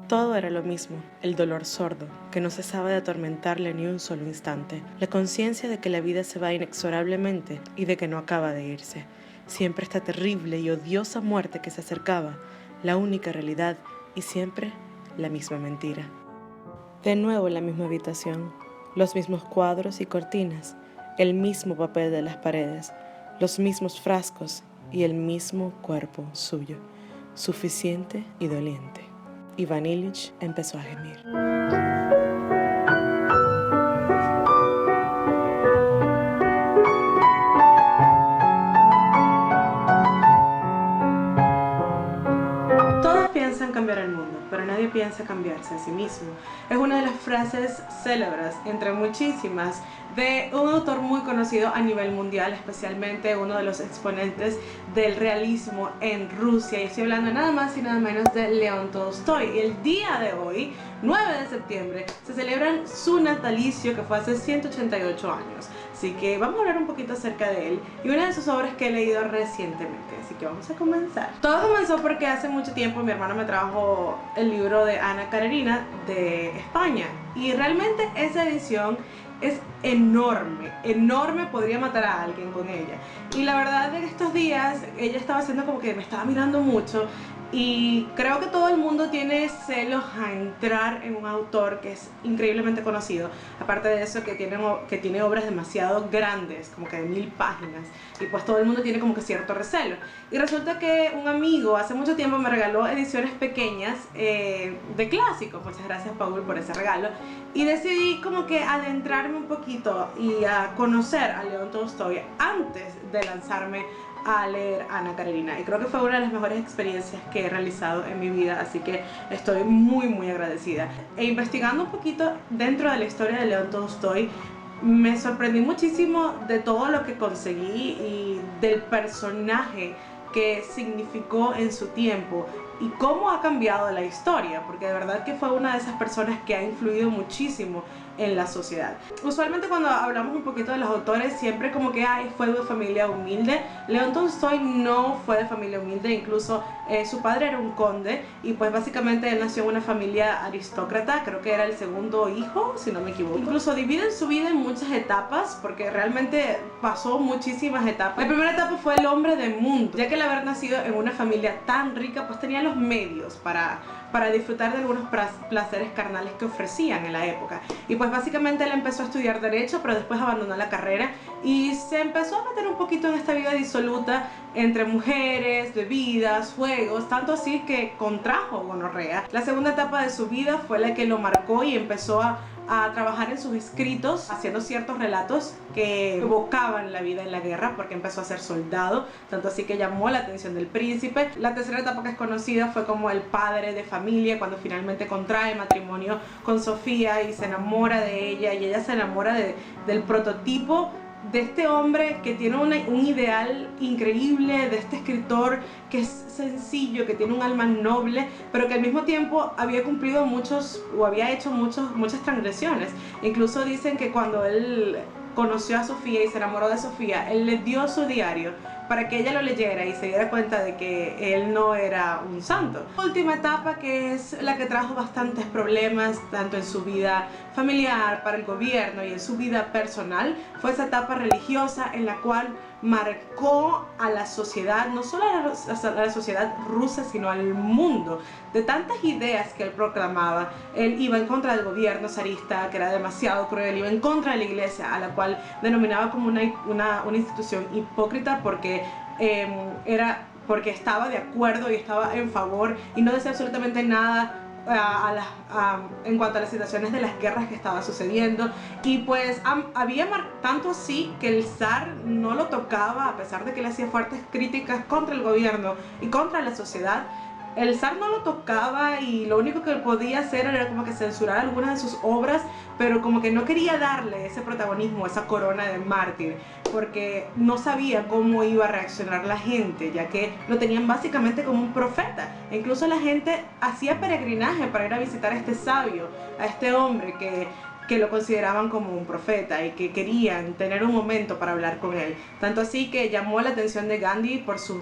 Todo era lo mismo, el dolor sordo, que no cesaba de atormentarle ni un solo instante, la conciencia de que la vida se va inexorablemente y de que no acaba de irse, siempre esta terrible y odiosa muerte que se acercaba, la única realidad y siempre la misma mentira. De nuevo la misma habitación, los mismos cuadros y cortinas, el mismo papel de las paredes, los mismos frascos y el mismo cuerpo suyo, suficiente y doliente. Iván Ilich empezó a gemir. Todos piensan cambiar el mundo, pero nadie piensa cambiarse a sí mismo. Es una de las frases célebres, entre muchísimas, de un autor muy conocido a nivel mundial, especialmente uno de los exponentes del realismo en Rusia. Y estoy hablando nada más y nada menos de León Tolstoy. Y el día de hoy, 9 de septiembre, se celebra su natalicio, que fue hace 188 años. Así que vamos a hablar un poquito acerca de él y una de sus obras que he leído recientemente. Así que vamos a comenzar. Todo comenzó porque hace mucho tiempo mi hermano me trajo el libro de Ana Karenina de España. Y realmente esa edición es enorme, enorme, podría matar a alguien con ella. Y la verdad en estos días ella estaba haciendo como que me estaba mirando mucho. Y creo que todo el mundo tiene celos a entrar en un autor que es increíblemente conocido. Aparte de eso, que tiene obras demasiado grandes, como que de 1000 páginas. Y pues todo el mundo tiene como que cierto recelo. Y resulta que un amigo hace mucho tiempo me regaló ediciones pequeñas de clásicos. Muchas gracias, Paul, por ese regalo. Y decidí como que adentrarme un poquito y a conocer a León Tolstoy antes de lanzarme a leer Ana Karenina, y creo que fue una de las mejores experiencias que he realizado en mi vida, así que estoy muy agradecida. E investigando un poquito dentro de la historia de León Tolstoy, me sorprendí muchísimo de todo lo que conseguí y del personaje que significó en su tiempo y cómo ha cambiado la historia, porque de verdad que fue una de esas personas que ha influido muchísimo en la sociedad. Usualmente cuando hablamos un poquito de los autores, siempre como que fue de familia humilde. León Tolstoy no fue de familia humilde, incluso su padre era un conde y pues básicamente él nació en una familia aristócrata, creo que era el segundo hijo, si no me equivoco. Incluso dividen su vida en muchas etapas, porque realmente pasó muchísimas etapas. La primera etapa fue el hombre del mundo, ya que el haber nacido en una familia tan rica, pues tenía los medios para disfrutar de algunos placeres carnales que ofrecían en la época. Y pues básicamente él empezó a estudiar Derecho, pero después abandonó la carrera y se empezó a meter un poquito en esta vida disoluta entre mujeres, bebidas, juegos, tanto así que contrajo gonorrea. La segunda etapa de su vida fue la que lo marcó y empezó a trabajar en sus escritos, haciendo ciertos relatos que evocaban la vida en la guerra, porque empezó a ser soldado, tanto así que llamó la atención del príncipe. La tercera etapa que es conocida fue como el padre de familia, cuando finalmente contrae matrimonio con Sofía y se enamora de ella, y ella se enamora del prototipo de este hombre que tiene un ideal increíble, de este escritor que es sencillo, que tiene un alma noble, pero que al mismo tiempo había cumplido había hecho muchas transgresiones. Incluso dicen que cuando él conoció a Sofía y se enamoró de Sofía, él le dio su diario para que ella lo leyera y se diera cuenta de que él no era un santo. La última etapa, que es la que trajo bastantes problemas tanto en su vida familiar, para el gobierno y en su vida personal, fue esa etapa religiosa en la cual marcó a la sociedad, no solo a la sociedad rusa, sino al mundo, de tantas ideas que él proclamaba. Él iba en contra del gobierno zarista, que era demasiado cruel, iba en contra de la iglesia, a la cual denominaba como una institución hipócrita, porque estaba de acuerdo y estaba en favor y no decía absolutamente nada en cuanto a las situaciones de las guerras que estaba sucediendo. Y pues había tanto así que el zar no lo tocaba, a pesar de que le hacía fuertes críticas contra el gobierno y contra la sociedad. El zar no lo tocaba y lo único que podía hacer era como que censurar algunas de sus obras, pero como que no quería darle ese protagonismo, esa corona de mártir, porque no sabía cómo iba a reaccionar la gente, ya que lo tenían básicamente como un profeta. E incluso la gente hacía peregrinaje para ir a visitar a este sabio, a este hombre que que lo consideraban como un profeta y que querían tener un momento para hablar con él. Tanto así que llamó la atención de Gandhi por su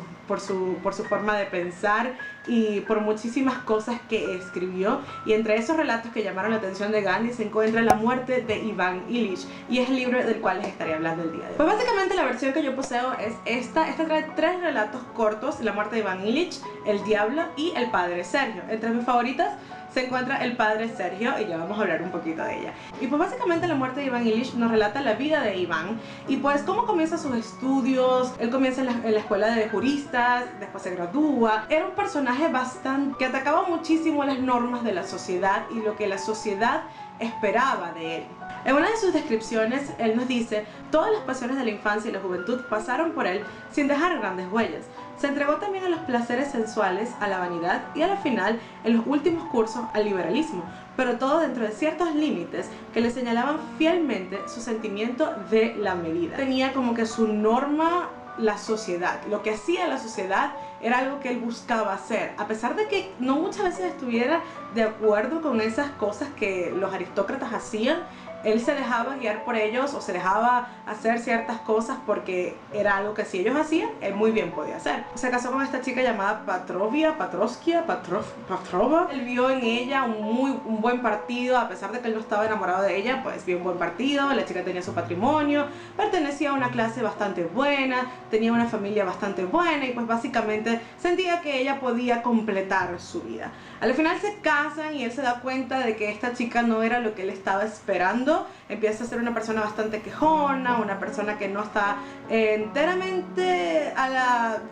forma de pensar y por muchísimas cosas que escribió. Y entre esos relatos que llamaron la atención de Gandhi se encuentra La muerte de Iván Ilich, y es el libro del cual les estaré hablando el día de hoy. Pues básicamente la versión que yo poseo es esta trae 3 relatos cortos: La muerte de Iván Ilich, El diablo y El padre Sergio. Entre mis favoritas se encuentra El padre Sergio, y ya vamos a hablar un poquito de ella. Y pues básicamente La muerte de Iván Ilich nos relata la vida de Iván y pues cómo comienza sus estudios. Él comienza en la escuela de juristas, después se gradúa. Era un personaje que atacaba muchísimo las normas de la sociedad y lo que la sociedad esperaba de él. En una de sus descripciones, él nos dice: todas las pasiones de la infancia y la juventud pasaron por él sin dejar grandes huellas. Se entregó también a los placeres sensuales, a la vanidad y a la final, en los últimos cursos, al liberalismo, pero todo dentro de ciertos límites que le señalaban fielmente su sentimiento de la medida. Tenía como que su norma la sociedad. Lo que hacía la sociedad era algo que él buscaba hacer, a pesar de que no muchas veces estuviera de acuerdo con esas cosas que los aristócratas hacían. Él se dejaba guiar por ellos o se dejaba hacer ciertas cosas porque era algo que si ellos hacían, él muy bien podía hacer. Se casó con esta chica llamada Patrova. Él vio en ella un buen partido, a pesar de que él no estaba enamorado de ella, pues vio un buen partido. La chica tenía su patrimonio, pertenecía a una clase bastante buena, tenía una familia bastante buena y pues básicamente sentía que ella podía completar su vida. Al final se casan y él se da cuenta de que esta chica no era lo que él estaba esperando. Empieza a ser una persona bastante quejona, una persona que no está enteramente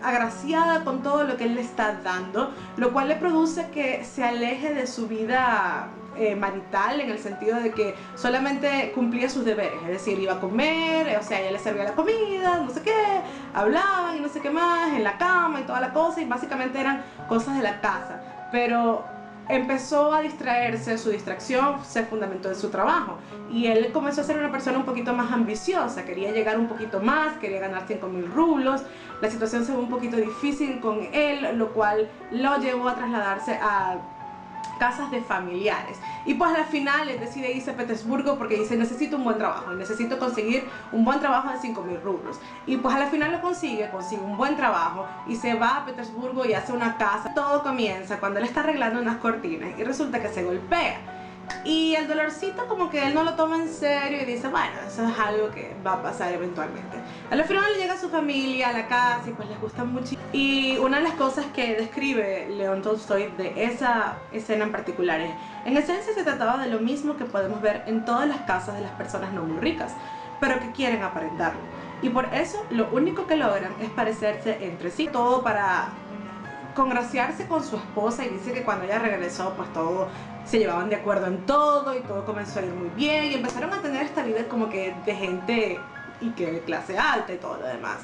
agraciada con todo lo que él le está dando, lo cual le produce que se aleje de su vida marital, en el sentido de que solamente cumplía sus deberes, es decir, iba a comer, o sea, ella le servía la comida, no sé qué, hablaban y no sé qué más, en la cama y toda la cosa, y básicamente eran cosas de la casa. Pero empezó a distraerse, su distracción se fundamentó en su trabajo y él comenzó a ser una persona un poquito más ambiciosa, quería llegar un poquito más, quería ganar 5.000 rublos. La situación se ve un poquito difícil con él, lo cual lo llevó a trasladarse a casas de familiares y pues al final él decide irse a Petersburgo porque dice: necesito un buen trabajo y necesito conseguir un buen trabajo de 5.000 rublos, y pues al final lo consigue un buen trabajo y se va a Petersburgo y hace una casa. Todo comienza cuando él está arreglando unas cortinas y resulta que se golpea y el dolorcito como que él no lo toma en serio y dice: bueno, eso es algo que va a pasar eventualmente. Al final le llega a su familia a la casa y pues les gusta mucho. Y una de las cosas que describe León Tolstoy de esa escena en particular es: en esencia se trataba de lo mismo que podemos ver en todas las casas de las personas no muy ricas, pero que quieren aparentarlo, y por eso lo único que logran es parecerse entre sí, todo para congraciarse con su esposa. Y dice que cuando ella regresó, pues todo se llevaban de acuerdo en todo y todo comenzó a ir muy bien y empezaron a tener esta vida como que de gente y que de clase alta y todo lo demás.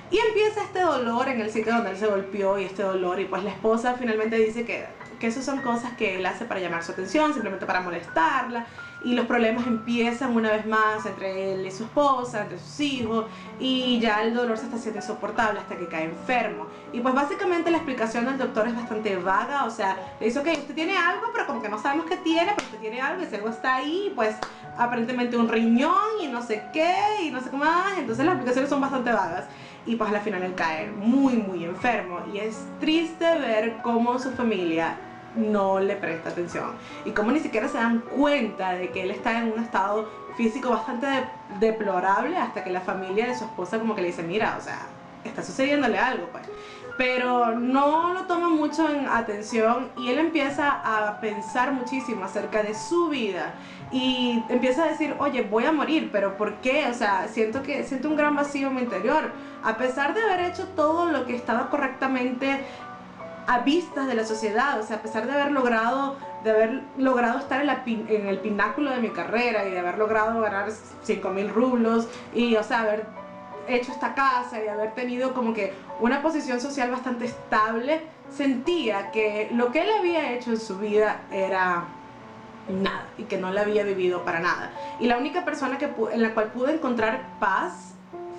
Y empieza este dolor en el sitio donde él se golpeó, y este dolor, y pues la esposa finalmente dice que esas son cosas que él hace para llamar su atención, simplemente para molestarla. Y los problemas empiezan una vez más entre él y su esposa, entre sus hijos, y ya el dolor se está haciendo insoportable hasta que cae enfermo. Y pues básicamente la explicación del doctor es bastante vaga, o sea, le dice: ok, usted tiene algo, pero como que no sabemos qué tiene, pero usted tiene algo, y si algo está ahí, pues aparentemente un riñón y no sé qué, y no sé qué más. Entonces las explicaciones son bastante vagas. Y pues al final él cae muy enfermo, y es triste ver cómo su familia no le presta atención y cómo ni siquiera se dan cuenta de que él está en un estado físico bastante deplorable, hasta que la familia de su esposa como que le dice: mira, o sea, está sucediéndole algo, pues. Pero no lo toma mucho en atención y él empieza a pensar muchísimo acerca de su vida y empieza a decir: oye, voy a morir, pero ¿por qué? O sea, siento un gran vacío en mi interior, a pesar de haber hecho todo lo que estaba correctamente a vistas de la sociedad. O sea, a pesar de haber logrado estar en el pináculo de mi carrera y de haber logrado ganar 5.000 rublos y, o sea, haber hecho esta casa y haber tenido como que una posición social bastante estable, sentía que lo que él había hecho en su vida era nada y que no la había vivido para nada. Y la única persona en la cual pude encontrar paz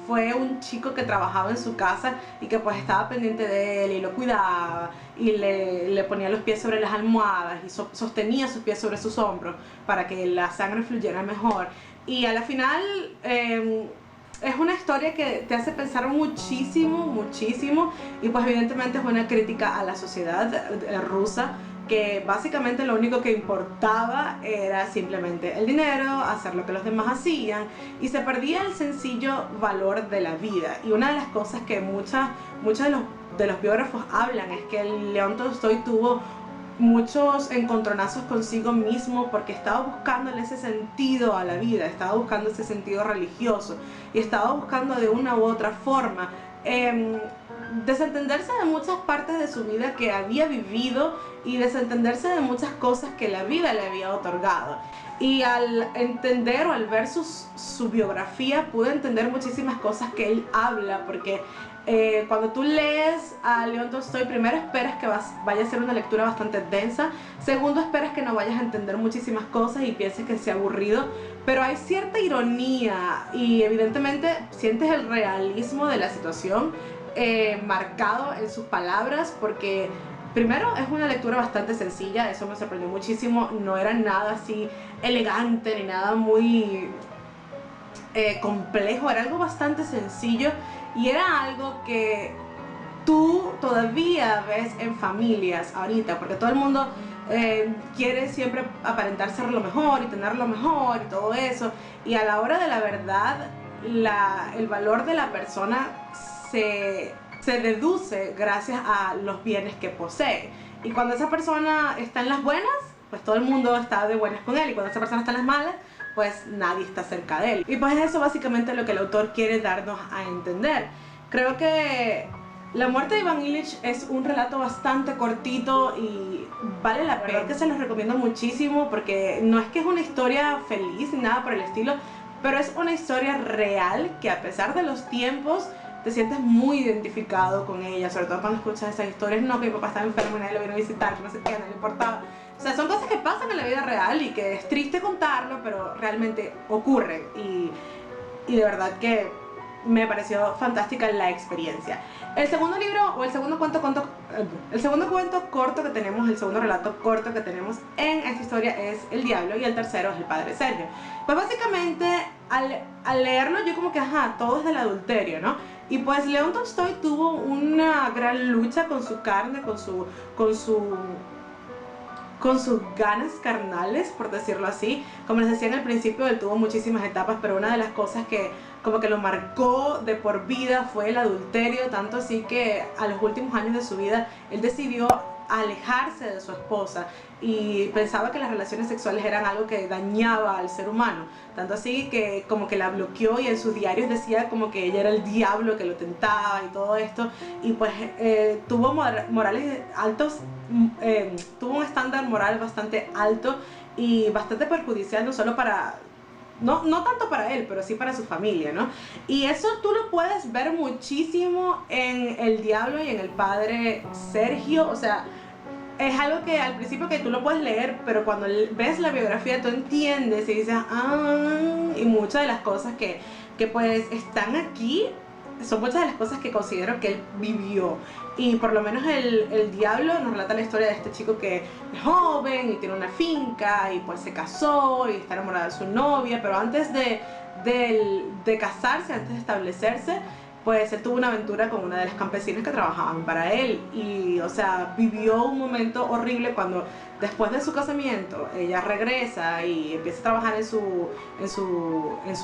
fue un chico que trabajaba en su casa y que pues estaba pendiente de él y lo cuidaba y le ponía los pies sobre las almohadas y sostenía sus pies sobre sus hombros para que la sangre fluyera mejor. Y a la final es una historia que te hace pensar muchísimo, muchísimo, y pues evidentemente es una crítica a la sociedad rusa, que básicamente lo único que importaba era simplemente el dinero, hacer lo que los demás hacían, y se perdía el sencillo valor de la vida. Y una de las cosas que muchos de los biógrafos hablan es que León Tolstoy tuvo muchos encontronazos consigo mismo porque estaba buscándole ese sentido a la vida, estaba buscando ese sentido religioso y estaba buscando de una u otra forma desentenderse de muchas partes de su vida que había vivido y desentenderse de muchas cosas que la vida le había otorgado. Y al entender o al ver su biografía pude entender muchísimas cosas que él habla, porque cuando tú lees a León Tolstoy, primero esperas que vaya a ser una lectura bastante densa, segundo esperas que no vayas a entender muchísimas cosas y pienses que sea aburrido, pero hay cierta ironía y evidentemente sientes el realismo de la situación marcado en sus palabras, porque primero es una lectura bastante sencilla, eso me sorprendió muchísimo, no era nada así elegante ni nada muy complejo, era algo bastante sencillo y era algo que tú todavía ves en familias ahorita, porque todo el mundo quiere siempre aparentar ser lo mejor y tener lo mejor y todo eso, y a la hora de la verdad el valor de la persona se deduce gracias a los bienes que posee. Y cuando esa persona está en las buenas, pues todo el mundo está de buenas con él, y cuando esa persona está en las malas, pues nadie está cerca de él. Y pues eso básicamente es lo que el autor quiere darnos a entender. Creo que La muerte de Iván Ilich es un relato bastante cortito y vale la pena, que se los recomiendo muchísimo, porque no es que es una historia feliz ni nada por el estilo, pero es una historia real que a pesar de los tiempos te sientes muy identificado con ella, sobre todo cuando escuchas esas historias, no, que mi papá estaba enfermo y nadie lo vino a visitar, que no sé qué, no le importaba. O sea, son cosas que pasan en la vida real y que es triste contarlo, pero realmente ocurren, y de verdad que me pareció fantástica la experiencia. El segundo libro, o el segundo cuento corto que tenemos, el segundo relato corto que tenemos en esta historia es El Diablo, y el tercero es El Padre Sergio. Pues básicamente al leerlo yo como que, ajá, todo es del adulterio, ¿no? Y pues León Tolstoy tuvo una gran lucha con su carne, con sus ganas carnales, por decirlo así. Como les decía en el principio, él tuvo muchísimas etapas, pero una de las cosas que como que lo marcó de por vida fue el adulterio, tanto así que a los últimos años de su vida él decidió alejarse de su esposa y pensaba que las relaciones sexuales eran algo que dañaba al ser humano, tanto así que como que la bloqueó, y en sus diarios decía como que ella era el diablo que lo tentaba y todo esto. Y pues tuvo morales altos, tuvo un estándar moral bastante alto y bastante perjudicial, no solo para no tanto para él, pero sí para su familia, ¿no? Y eso tú lo puedes ver muchísimo en El Diablo y en El Padre Sergio. O sea, es algo que al principio que tú lo puedes leer, pero cuando ves la biografía tú entiendes y dices, ah, y muchas de las cosas que pues están aquí son muchas de las cosas que considero que él vivió. Y por lo menos el Diablo nos relata la historia de este chico que es joven y tiene una finca y pues se casó y está enamorado de su novia, pero antes de casarse, antes de establecerse, pues él tuvo una aventura con una de las campesinas que trabajaban para él. Y o sea, vivió un momento horrible cuando después de su casamiento ella regresa y empieza a trabajar en su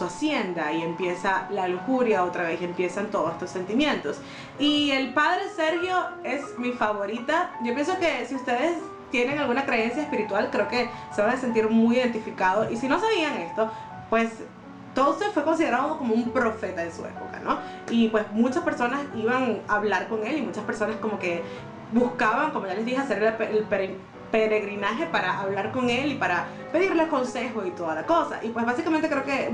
hacienda, y empieza la lujuria otra vez, y empiezan todos estos sentimientos. Y El Padre Sergio es mi favorita. Yo pienso que si ustedes tienen alguna creencia espiritual, creo que se van a sentir muy identificados, y si no sabían esto, pues Tolstoy fue considerado como un profeta de su época, ¿no? Y pues muchas personas iban a hablar con él, y muchas personas como que buscaban, como ya les dije, hacer el peregrinaje para hablar con él y para pedirle consejo y toda la cosa. Y pues básicamente creo que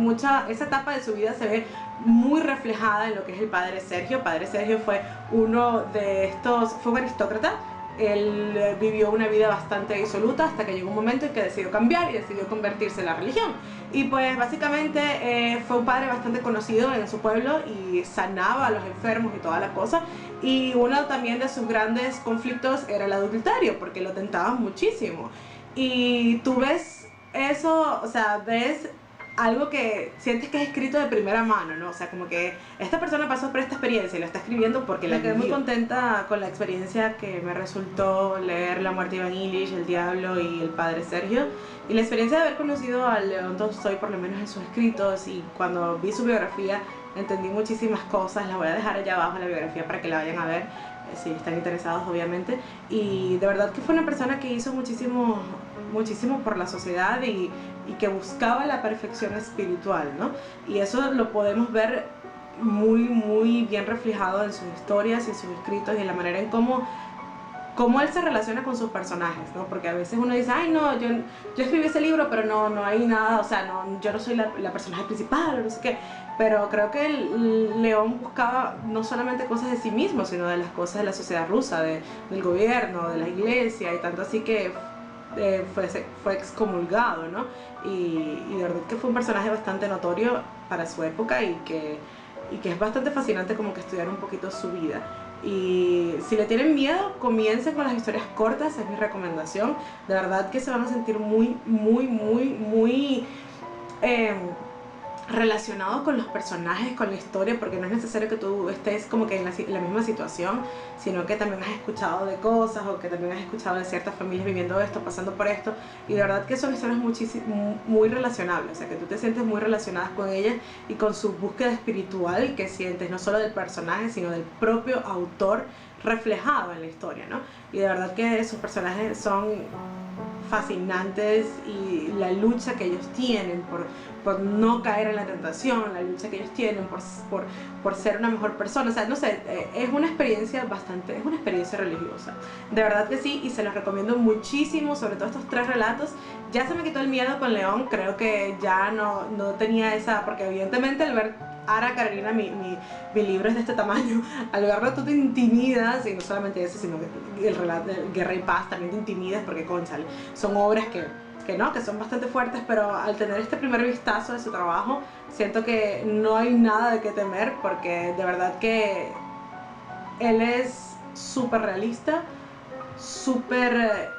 esa etapa de su vida se ve muy reflejada en lo que es El Padre Sergio. Padre Sergio fue fue un aristócrata él vivió una vida bastante disoluta hasta que llegó un momento en que decidió cambiar y decidió convertirse en la religión. Y pues básicamente fue un padre bastante conocido en su pueblo y sanaba a los enfermos y toda la cosa. Y uno también de sus grandes conflictos era el adulterio, porque lo tentaban muchísimo. Y tú ves eso, o sea, ves algo que sientes que es escrito de primera mano, ¿no? O sea, como que esta persona pasó por esta experiencia y lo está escribiendo porque la quedé muy contenta con la experiencia que me resultó leer La muerte de Iván Ilich, El diablo y El padre Sergio, y la experiencia de haber conocido a León Tolstoy, por lo menos en sus escritos, y cuando vi su biografía entendí muchísimas cosas. La voy a dejar allá abajo la biografía para que la vayan a ver, si están interesados obviamente. Y de verdad que fue una persona que hizo muchísimo por la sociedad y que buscaba la perfección espiritual, ¿no? Y eso lo podemos ver muy bien reflejado en sus historias y en sus escritos y en la manera en cómo él se relaciona con sus personajes, ¿no? Porque a veces uno dice, ay no, yo escribí ese libro, pero no hay nada, o sea, yo no soy la personaje principal, o no sé qué. Pero creo que León buscaba no solamente cosas de sí mismo, sino de las cosas de la sociedad rusa, del gobierno, de la iglesia, y tanto así que fue excomulgado, ¿no? Y de verdad que fue un personaje bastante notorio para su época y que es bastante fascinante como que estudiar un poquito su vida. Y si le tienen miedo, comiencen con las historias cortas, es mi recomendación. De verdad que se van a sentir muy relacionados con los personajes, con la historia, porque no es necesario que tú estés como que en la misma situación, sino que también has escuchado de cosas o que también has escuchado de ciertas familias viviendo esto, pasando por esto, y de verdad que son historias muy relacionables, o sea que tú te sientes muy relacionadas con ellas y con su búsqueda espiritual que sientes, no solo del personaje, sino del propio autor reflejado en la historia, ¿no? Y de verdad que sus personajes son fascinantes, y la lucha que ellos tienen por no caer en la tentación, la lucha que ellos tienen por ser una mejor persona, o sea, no sé, es una experiencia religiosa, de verdad que sí, y se los recomiendo muchísimo, sobre todo estos 3 relatos. Ya se me quitó el miedo con León, creo que ya no tenía esa, porque evidentemente al ver Ana Karenina, mi libro es de este tamaño, al verlo tú te intimidas, y no solamente eso, sino que el relato de Guerra y Paz también te intimidas, porque conchale, son obras que son bastante fuertes, pero al tener este primer vistazo de su trabajo, siento que no hay nada de qué temer, porque de verdad que él es súper realista, súper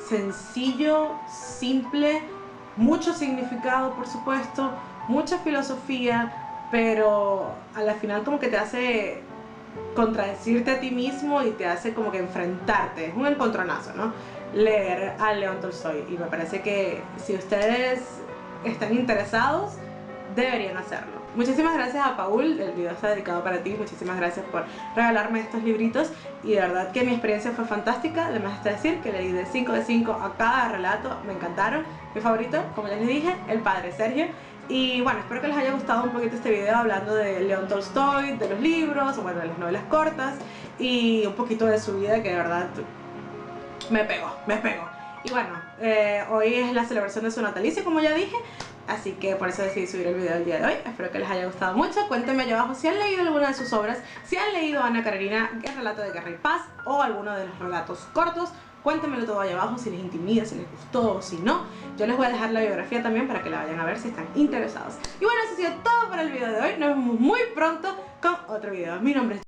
sencillo, simple, mucho significado por supuesto, mucha filosofía, pero a la final como que te hace contradecirte a ti mismo y te hace como que enfrentarte, es un encontronazo, ¿no? Leer a León Tolstoy, y me parece que si ustedes están interesados deberían hacerlo. Muchísimas gracias a Paul, el video está dedicado para ti, muchísimas gracias por regalarme estos libritos, y de verdad que mi experiencia fue fantástica. Además está decir que le di de 5 de 5 a cada relato, me encantaron. Mi favorito, como ya les dije, El padre Sergio. Y bueno, espero que les haya gustado un poquito este video hablando de León Tolstoy, de los libros, o bueno, de las novelas cortas, y un poquito de su vida que de verdad me pegó. Y bueno, hoy es la celebración de su natalicio, como ya dije, así que por eso decidí subir el video el día de hoy. Espero que les haya gustado mucho. Cuéntenme allá abajo si han leído alguna de sus obras, si han leído Ana Karenina, el relato de Guerra y Paz, o alguno de los relatos cortos. Cuéntenmelo todo allá abajo, si les intimida, si les gustó o si no. Yo les voy a dejar la biografía también para que la vayan a ver si están interesados. Y bueno, eso ha sido todo para el video de hoy. Nos vemos muy pronto con otro video. Mi nombre es